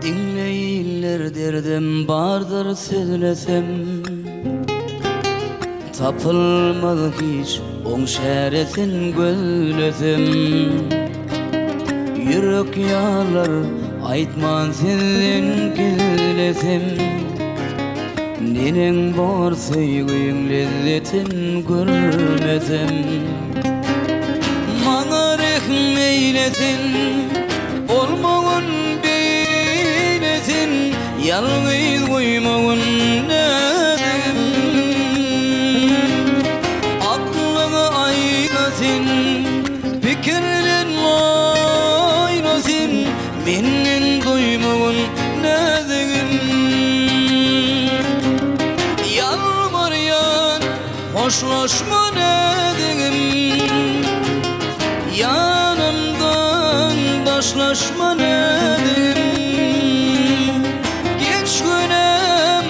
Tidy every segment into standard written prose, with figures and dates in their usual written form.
Dinleyiller derdim bardır sözlesem, tapılmadı hiç on şeretin gözlesem. Yürek yağlar aytman senden gülesem, nenin var sevgin lezzetin görmesem. Bana rehm eylesin, olmağın beylesin, yalnız koymağın nedim. Aklına aylasın, fikirlen aylasın, menin doymağın nedim. Yalvar yan, hoşlaşma nedim. Yanımdan başlaşma nedim. Geç günem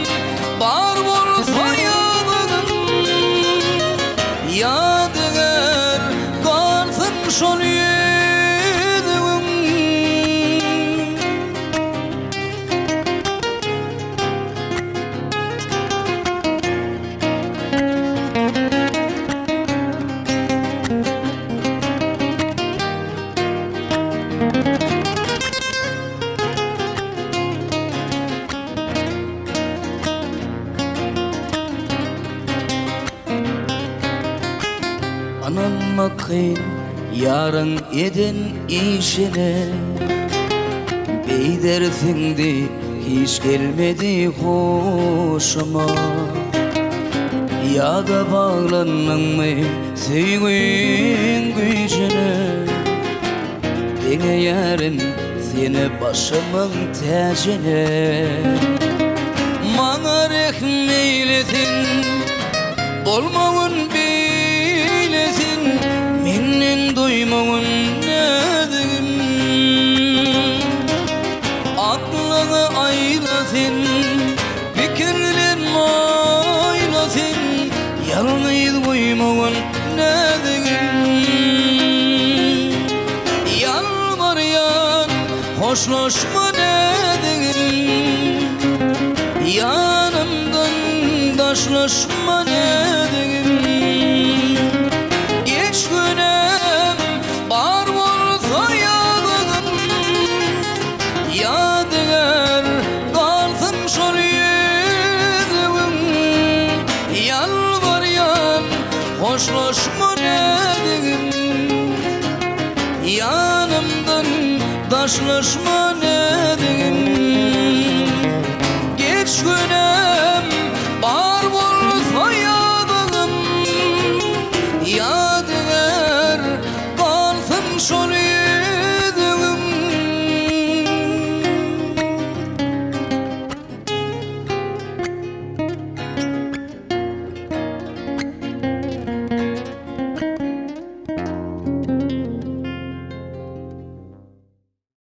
bar bolsa yadım, yadıgar kalsın şol yedim. Anam akın yarın eden işine, beydersin de hiç gelmedi hoşuma. Ya da bağlanın mı sevgin gücüne, bana yarın seni başımın tacine. Bana rehm eylesin, olmağın beylesin, menin doymağın nedim. Aklına aylasın, fikirlen aylasın, yalnız koymağın nedim. Yalvar yan, hoşlaşma nedim. Yanımdan taşlaşma nedim. Geç günem bar bolsa yadım, yadıgar kalsın şol yedim. Yalvar yan, hoşlaşma nedim. Yanımdan taşlaşma